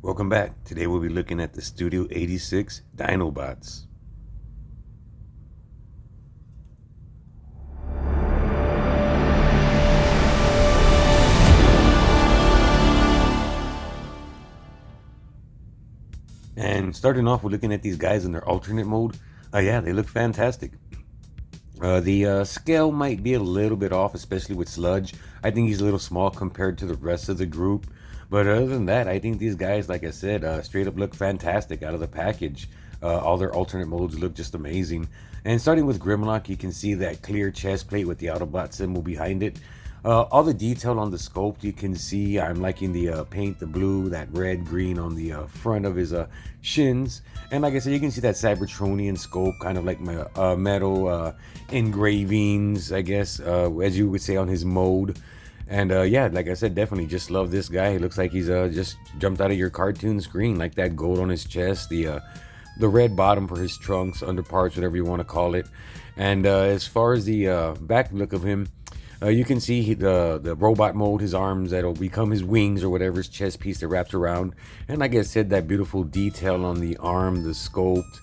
Welcome back. Today we'll be looking at the Studio 86 Dinobots. And starting off, we're looking at these guys in their alternate mode. Yeah, they look fantastic. The scale might be a little bit off, especially with Sludge. I think he's a little small compared to the rest of the group. But other than that, I think these guys, like I said, straight up look fantastic out of the package. All their alternate modes look just amazing. And starting with Grimlock, you can see that clear chest plate with the Autobot symbol behind it. All the detail on the sculpt you can see. I'm liking the paint, the blue, that red, green on the front of his shins. And like I said, you can see that Cybertronian sculpt, kind of like metal engravings, I guess, as you would say on his mode. And yeah, like I said, definitely just love this guy. He looks like he's just jumped out of your cartoon screen, like that gold on his chest, the red bottom for his trunks, underparts, whatever you want to call it. And as far as the back look of him, you can see the robot mode, his arms that'll become his wings or whatever, his chest piece that wraps around. And like I said, that beautiful detail on the arm, the sculpt,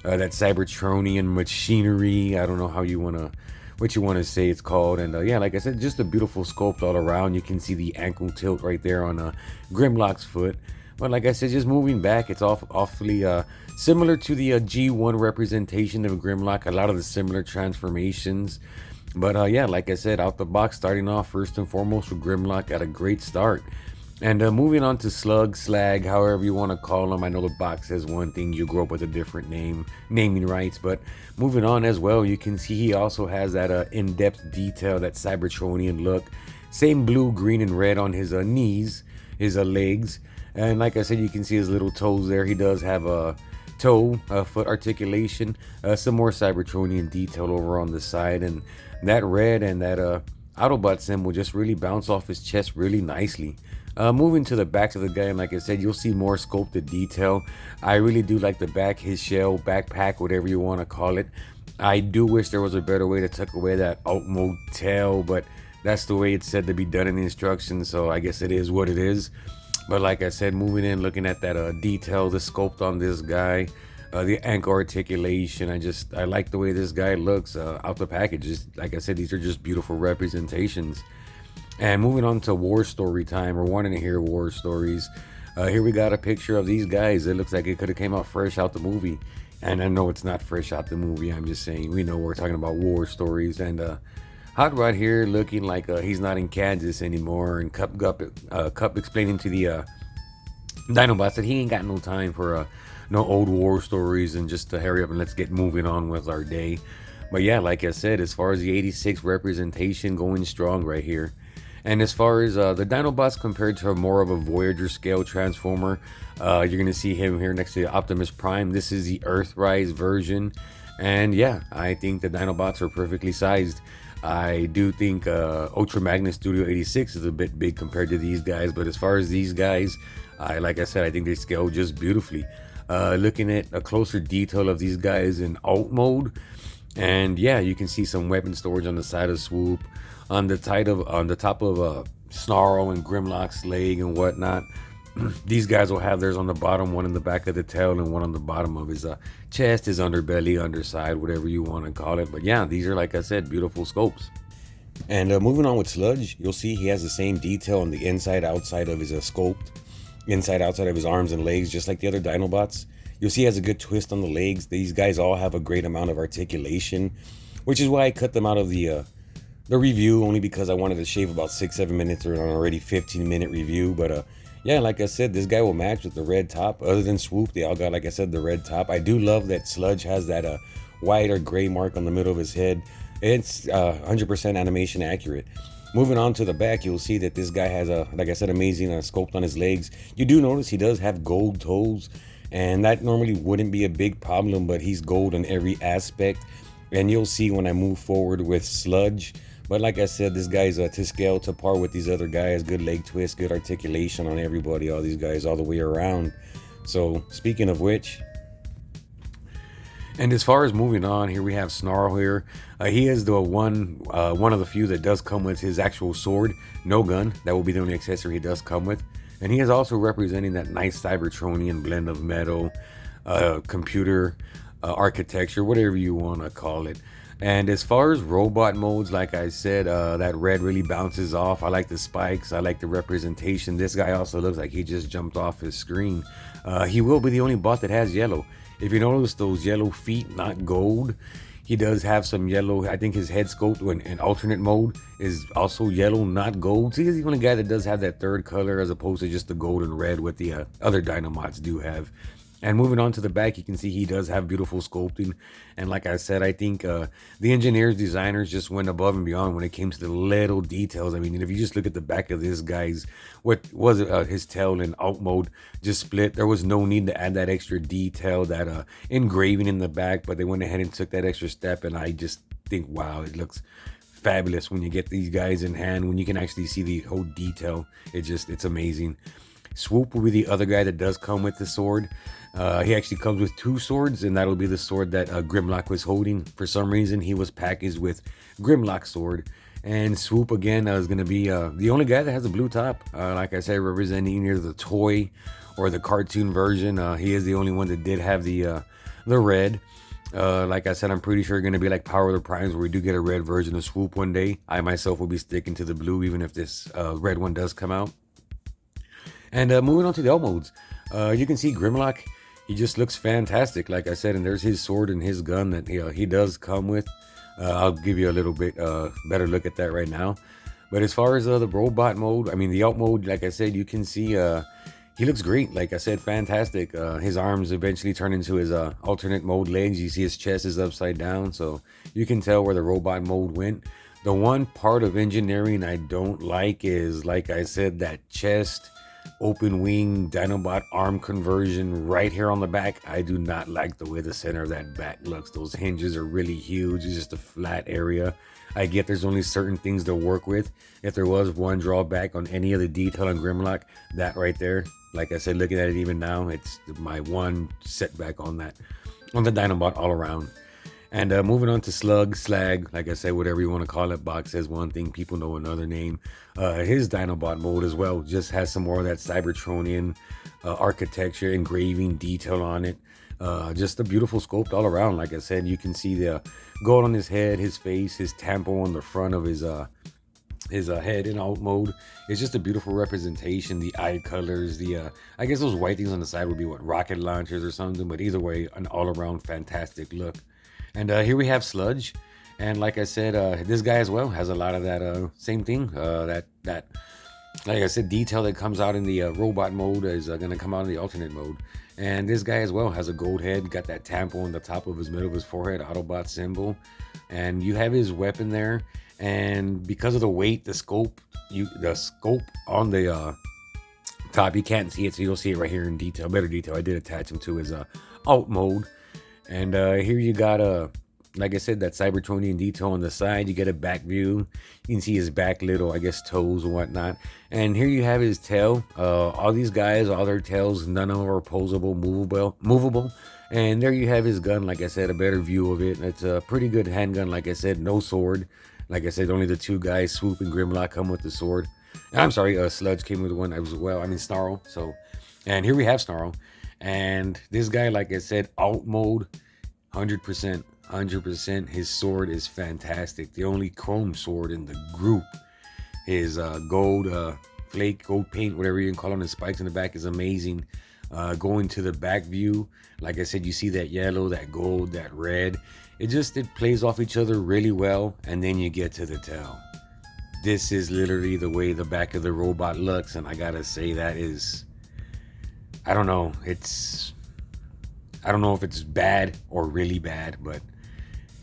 that Cybertronian machinery. I don't know how you want to, what you want to say it's called. And yeah, like I said, just a beautiful sculpt all around. You can see the ankle tilt right there on Grimlock's foot. But like I said, just moving back, it's awfully similar to the G1 representation of Grimlock. A lot of the similar transformations. But yeah, like I said, out the box, starting off first and foremost with Grimlock at a great start. And moving on to Slug, Slag, however you want to call them. I know the box says one thing, you grow up with a different name, naming rights. But moving on as well, you can see he also has that in-depth detail, that Cybertronian look. Same blue, green, and red on his knees, his legs. And like I said, you can see his little toes there. He does have a toe, foot articulation, some more Cybertronian detail over on the side. And that red and that Autobot symbol just really bounce off his chest really nicely. Moving to the back of the guy, and like I said, you'll see more sculpted detail. I really do like the back, his shell, backpack, whatever you want to call it. I do wish there was a better way to tuck away that alt mode tail, but that's the way it's said to be done in the instructions, so I guess it is what it is. But like I said, moving in, looking at that detail, the sculpt on this guy, the ankle articulation, I like the way this guy looks out the package. Just like I said, these are just beautiful representations. And moving on to war story time, or wanting to hear war stories. Here we got a picture of these guys. It looks like it could have came out fresh out the movie. And I know it's not fresh out the movie. I'm just saying, we know we're talking about war stories. And Hot Rod here looking like he's not in Kansas anymore. And Kup explaining to the Dinobots that he ain't got no time for no old war stories, and just to hurry up and let's get moving on with our day. But yeah, like I said, as far as the 86 representation, going strong right here. And as far as the Dinobots compared to more of a Voyager scale transformer, you're going to see him here next to the Optimus Prime. This is the Earthrise version. And yeah, I think the Dinobots are perfectly sized. I do think Ultra Magnus Studio 86 is a bit big compared to these guys. But as far as these guys, like I said, I think they scale just beautifully. Looking at a closer detail of these guys in alt mode. And yeah, you can see some weapon storage on the side of Swoop, on the top of Snarl and Grimlock's leg and whatnot. These guys will have theirs on the bottom, one in the back of the tail and one on the bottom of his chest, his underbelly, underside, whatever you want to call it. But yeah, these are, like I said, beautiful sculpts. And moving on with Sludge, you'll see he has the same detail on the inside, outside of his sculpt, inside, outside of his arms and legs, just like the other Dinobots. You'll see he has a good twist on the legs. These guys all have a great amount of articulation, which is why I cut them out of the review, only because I wanted to shave about 6-7 minutes or an already 15-minute review. But yeah, like I said, this guy will match with the red top. Other than Swoop, they all got, like I said, the red top. I do love that Sludge has that white or gray mark on the middle of his head. It's 100% animation accurate. Moving on to the back, you'll see that this guy has like I said, amazing sculpt on his legs. You do notice he does have gold toes, and that normally wouldn't be a big problem, but he's gold in every aspect. And you'll see when I move forward with Sludge. But like I said, this guy's to scale, to par with these other guys. Good leg twist, good articulation on everybody, all these guys all the way around. So speaking of which, and as far as moving on, here we have Snarl here. He is the one of the few that does come with his actual sword, no gun. That will be the only accessory he does come with. And he is also representing that nice Cybertronian blend of metal, computer, architecture, whatever you want to call it. And as far as robot modes, like I said, that red really bounces off. I like the spikes. I like the representation. This guy also looks like he just jumped off his screen. He will be the only bot that has yellow. If you notice those yellow feet, not gold, he does have some yellow. I think his head sculpt in alternate mode is also yellow, not gold. So he's the only guy that does have that third color as opposed to just the gold and red, what the other Dinobots do have. And moving on to the back, you can see he does have beautiful sculpting. And like I said, I think the engineers, designers just went above and beyond when it came to the little details. I mean, if you just look at the back of this guy's, what was it, his tail in alt mode just split. There was no need to add that extra detail, that engraving in the back, but they went ahead and took that extra step. And I just think, wow, it looks fabulous when you get these guys in hand, when you can actually see the whole detail. It's amazing. Swoop will be the other guy that does come with the sword. He actually comes with two swords, and that'll be the sword that Grimlock was holding. For some reason, he was packaged with Grimlock's sword. And Swoop, again, is going to be the only guy that has a blue top. Like I said, representing either the toy or the cartoon version. He is the only one that did have the red. Like I said, I'm pretty sure going to be like Power of the Primes, where we do get a red version of Swoop one day. I myself will be sticking to the blue, even if this red one does come out. And moving on to the alt modes, you can see Grimlock. He just looks fantastic, like I said, and there's his sword and his gun that he does come with. I'll give you a little bit better look at that right now. But as far as the robot mode, I mean, the alt mode, like I said, you can see he looks great. Like I said, fantastic. His arms eventually turn into his alternate mode legs. You see his chest is upside down, so you can tell where the robot mode went. The one part of engineering I don't like is, like I said, that chest open wing Dinobot arm conversion right here on the back. I do not like the way the center of that back looks. Those hinges are really huge. It's just a flat area. I get there's only certain things to work with. If there was one drawback on any of the detail on Grimlock, that right there, like I said, looking at it even now, it's my one setback on that, on the Dinobot all around. And moving on to Slug, Slag, like I said, whatever you want to call it. Box says one thing, people know another name. His Dinobot mode as well just has some more of that Cybertronian architecture, engraving, detail on it. Just a beautiful sculpt all around. Like I said, you can see the gold on his head, his face, his temple on the front of his head in alt mode. It's just a beautiful representation. The eye colors, I guess those white things on the side would be what, rocket launchers or something. But either way, an all-around fantastic look. And here we have Sludge, and like I said, this guy as well has a lot of that same thing. That like I said, detail that comes out in the robot mode is going to come out in the alternate mode. And this guy as well has a gold head, got that temple on the top of his middle of his forehead, Autobot symbol, and you have his weapon there. And because of the weight, the scope on the top, you can't see it, so you'll see it right here in detail, better detail. I did attach him to his alt mode. And here you got like I said, that Cybertronian detail on the side. You get a back view. You can see his back little, I guess, toes and whatnot. And here you have his tail. All these guys, all their tails, none of them are posable, movable. And there you have his gun. Like I said, a better view of it. It's a pretty good handgun. Like I said, no sword. Like I said, only the two guys, Swoop and Grimlock, come with the sword. I'm sorry, Sludge came with one as well. I mean, Snarl. So, and here we have Snarl. And this guy, like I said, alt mode, 100%. His sword is fantastic. The only chrome sword in the group. His gold flake, gold paint, whatever you can call it, on the spikes in the back is amazing. Going to the back view, like I said, you see that yellow, that gold, that red. It plays off each other really well. And then you get to the tail. This is literally the way the back of the robot looks. And I gotta say, that is... I don't know. I don't know if it's bad or really bad, but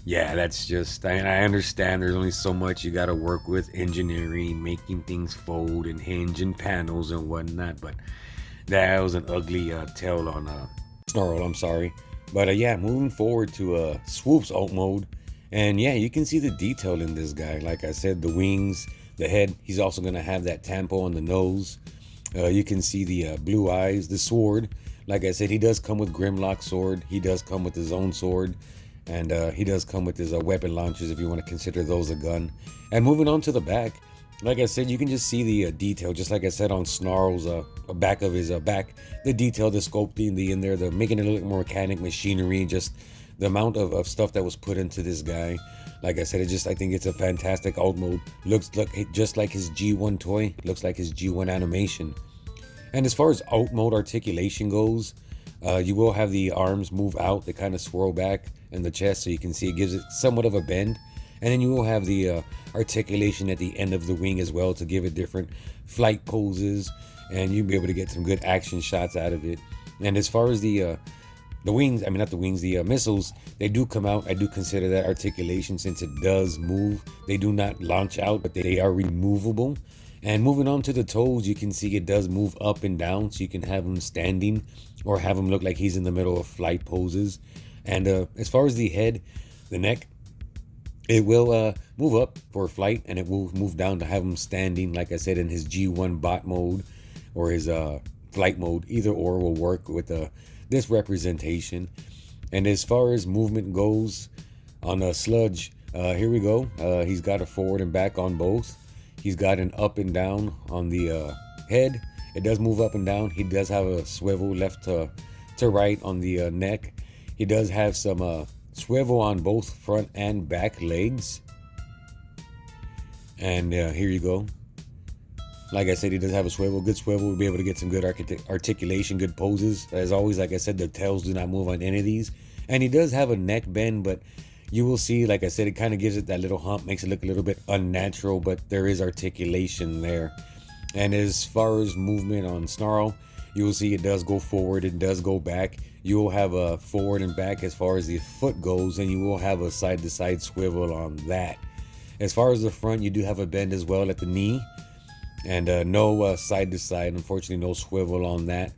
yeah, that's just, I understand there's only so much you got to work with engineering, making things fold and hinge and panels and whatnot, but that was an ugly tail on Snarl, I'm sorry. But yeah, moving forward to Swoop's alt mode, and yeah, you can see the detail in this guy. Like I said, the wings, the head, he's also going to have that temple on the nose. You can see the blue eyes, the sword. Like I said, he does come with Grimlock's sword. He does come with his own sword. And he does come with his weapon launchers, if you want to consider those a gun. And moving on to the back, Like I said, you can just see the detail, just like I said on Snarl's back of his back, the detail, the sculpting, the in there, the making it look more mechanic, machinery, just the amount of stuff that was put into this guy. Like I said, I think it's a fantastic alt mode. Looks just like his G1 toy, looks like his G1 animation. And as far as alt mode articulation goes, you will have the arms move out, they kind of swirl back in the chest, so you can see it gives it somewhat of a bend. And then you will have the articulation at the end of the wing as well to give it different flight poses, and you'll be able to get some good action shots out of it. And as far as the wings, I mean not the wings, the missiles, they do come out. I do consider that articulation since it does move. They do not launch out, but they are removable. And moving on to the toes, you can see it does move up and down, so you can have him standing or have him look like he's in the middle of flight poses. And as far as the head, the neck, it will move up for flight, and it will move down to have him standing, like I said, in his G1 bot mode or his flight mode. Either or will work with this representation. And as far as movement goes on a Sludge, here we go. He's got a forward and back on both. He's got an up and down on the head. It does move up and down. He does have a swivel left to right on the neck. He does have some swivel on both front and back legs. And here you go. Like I said, he does have a swivel, good swivel. We'll be able to get some good articulation, good poses. As always, like I said, the tails do not move on any of these. And he does have a neck bend, but you will see, like I said, it kind of gives it that little hump, makes it look a little bit unnatural, but there is articulation there. And as far as movement on Snarl, you will see it does go forward, it does go back. You will have a forward and back as far as the foot goes, and you will have a side-to-side swivel on that. As far as the front, you do have a bend as well at the knee, and no side-to-side, unfortunately no swivel on that.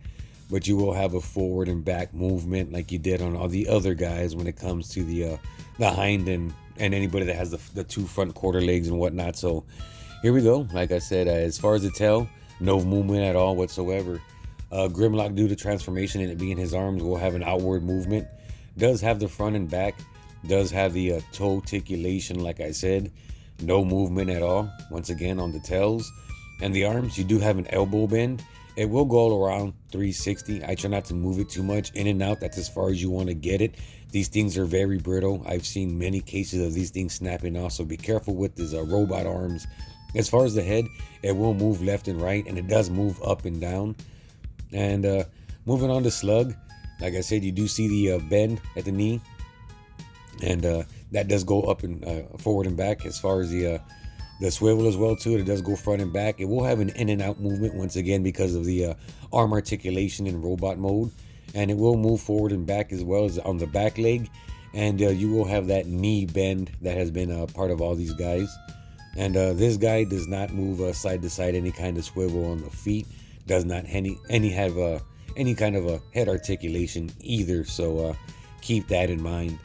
But you will have a forward and back movement like you did on all the other guys when it comes to the hind and anybody that has the two front quarter legs and whatnot. So here we go. Like I said, as far as the tail, no movement at all whatsoever. Grimlock, due to transformation and it being his arms, will have an outward movement. Does have the front and back. Does have the toe articulation, like I said. No movement at all, once again, on the tails. And the arms, you do have an elbow bend. It will go around 360. I try not to move it too much in and out. That's as far as you want to get it. These things are very brittle. I've seen many cases of these things snapping off, so be careful with these robot arms. As far as the head, it will move left and right, and it does move up and down. And moving on to Slug, like I said, you do see the bend at the knee, and that does go up and forward and back. As far as the swivel as well too, it does go front and back. It will have an in and out movement once again because of the arm articulation in robot mode, and it will move forward and back as well as on the back leg. And you will have that knee bend that has been a part of all these guys. And this guy does not move side to side, any kind of swivel on the feet. Does not have any kind of a head articulation either. So keep that in mind.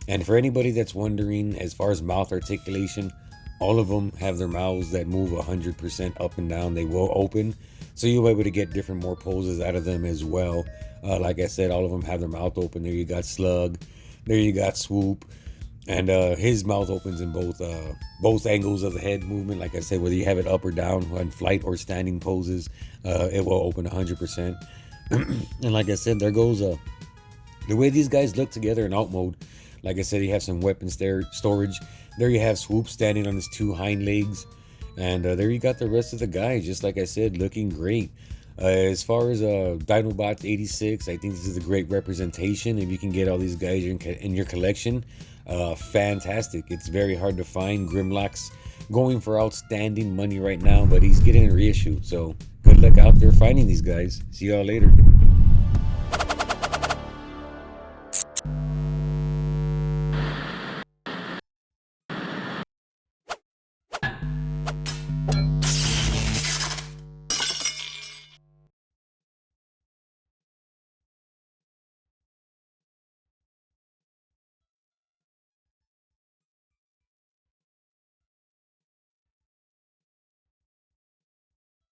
And for anybody that's wondering, as far as mouth articulation, all of them have their mouths that move 100% up and down. They will open, so you'll be able to get different more poses out of them as well. Like I said, all of them have their mouth open. There you got Slug, there you got Swoop, and his mouth opens in both angles of the head movement. Like I said, whether you have it up or down on flight or standing poses, it will open 100%. And like I said, there goes the way these guys look together in alt mode. Like I said, you have some weapon storage. There you have Swoop standing on his two hind legs. And there you got the rest of the guys, just like I said, looking great. As far as Dinobots 86, I think this is a great representation. If you can get all these guys in your collection, fantastic. It's very hard to find. Grimlock's going for outstanding money right now, but he's getting a reissue. So good luck out there finding these guys. See y'all later.